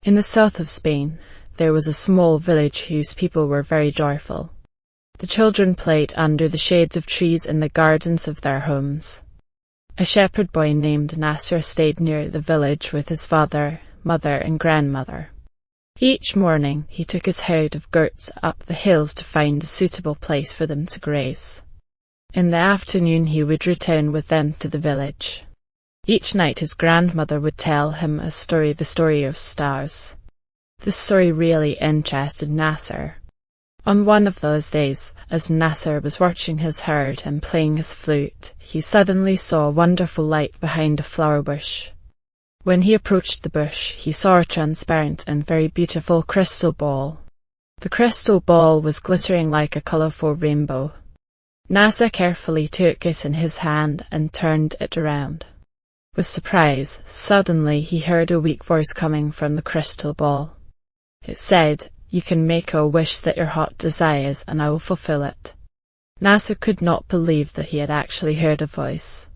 In the south of Spain, there was a small village whose people were very joyful. The children played under the shades of trees in the gardens of their homes. A shepherd boy named Nasser stayed near the village with his father, mother, and grandmother. Each morning he took his herd of goats up the hills to find a suitable place for them to graze. In the afternoon he would return with them to the village. Each night his grandmother would tell him the story of stars. This story really interested Nasser. On one of those days, as Nasser was watching his herd and playing his flute, he suddenly saw a wonderful light behind a flower bush. When he approached the bush, he saw a transparent and very beautiful crystal ball. The crystal ball was glittering like a colourful rainbow. Nasser carefully took it in his hand and turned it around. With surprise, suddenly he heard a weak voice coming from the crystal ball. It said, "You can make a wish that your heart desires, and I will fulfill it." Nasser could not believe that he had actually heard a voice.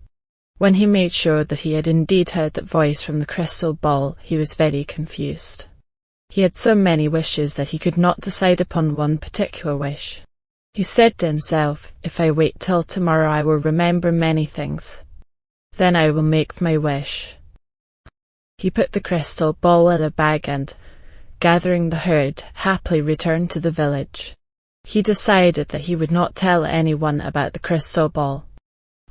When he made sure that he had indeed heard that voice from the crystal ball, he was very confused. He had so many wishes that he could not decide upon one particular wish. He said to himself, "If I wait till tomorrow, I will remember many things. Then I will make my wish." He put the crystal ball in a bag and, gathering the herd, happily returned to the village. He decided that he would not tell anyone about the crystal ball.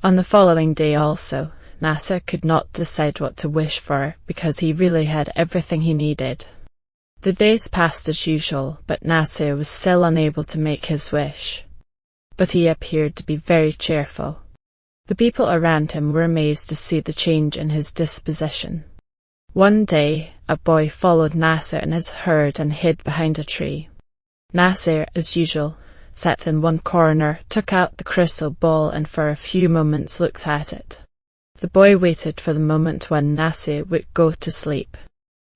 On the following day also, Nasser could not decide what to wish for because he really had everything he needed. The days passed as usual, but Nasser was still unable to make his wish. But he appeared to be very cheerful. The people around him were amazed to see the change in his disposition. One day, a boy followed Nasser and his herd and hid behind a tree. Nasser, as usual, sat in one corner, took out the crystal ball and for a few moments looked at it. The boy waited for the moment when Nasser would go to sleep.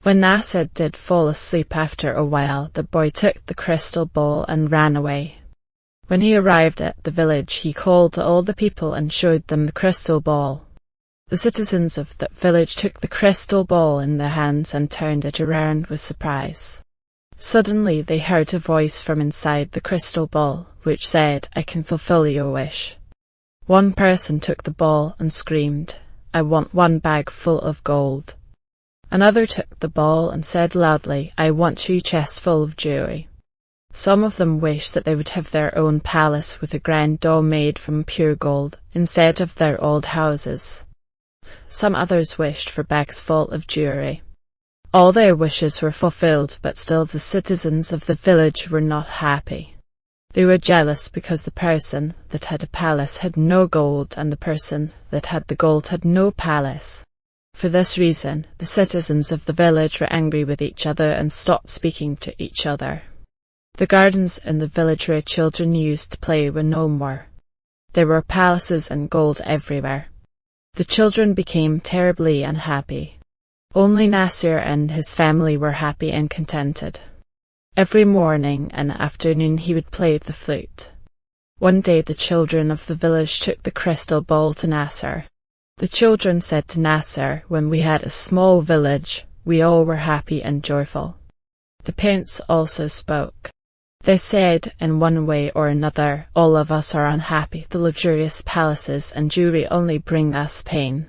When Nasser did fall asleep after a while, the boy took the crystal ball and ran away. When he arrived at the village, he called all the people and showed them the crystal ball. The citizens of that village took the crystal ball in their hands and turned it around with surprise. Suddenly they heard a voice from inside the crystal ball, which said, "I can fulfill your wish." One person took the ball and screamed, "I want 1 bag full of gold." Another took the ball and said loudly, "I want 2 chests full of jewelry." Some of them wished that they would have their own palace with a grand dome made from pure gold, instead of their old houses. Some others wished for bags full of jewelry. All their wishes were fulfilled, but still the citizens of the village were not happy. They were jealous because the person that had a palace had no gold and the person that had the gold had no palace. For this reason, the citizens of the village were angry with each other and stopped speaking to each other. The gardens in the village where children used to play were no more. There were palaces and gold everywhere. The children became terribly unhappy. Only Nasser and his family were happy and contented. Every morning and afternoon he would play the flute. One day the children of the village took the crystal ball to Nasser. The children said to Nasser, "When we had a small village, we all were happy and joyful." The parents also spoke. They said, "In one way or another, all of us are unhappy. The luxurious palaces and jewelry only bring us pain."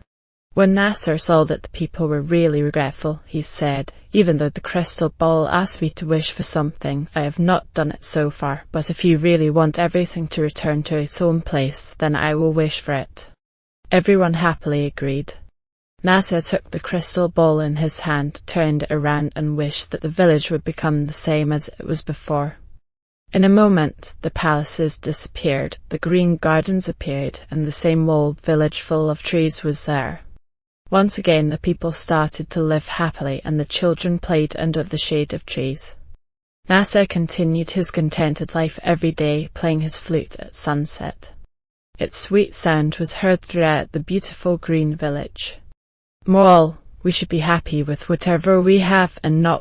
When Nasser saw that the people were really regretful, he said, "Even though the crystal ball asked me to wish for something, I have not done it so far, but if you really want everything to return to its own place, then I will wish for it." Everyone happily agreed. Nasser took the crystal ball in his hand, turned it around and wished that the village would become the same as it was before. In a moment, the palaces disappeared, the green gardens appeared, and the same old village full of trees was there. Once again the people started to live happily and the children played under the shade of trees. Nasser continued his contented life every day, playing his flute at sunset. Its sweet sound was heard throughout the beautiful green village. Moral: we should be happy with whatever we have and not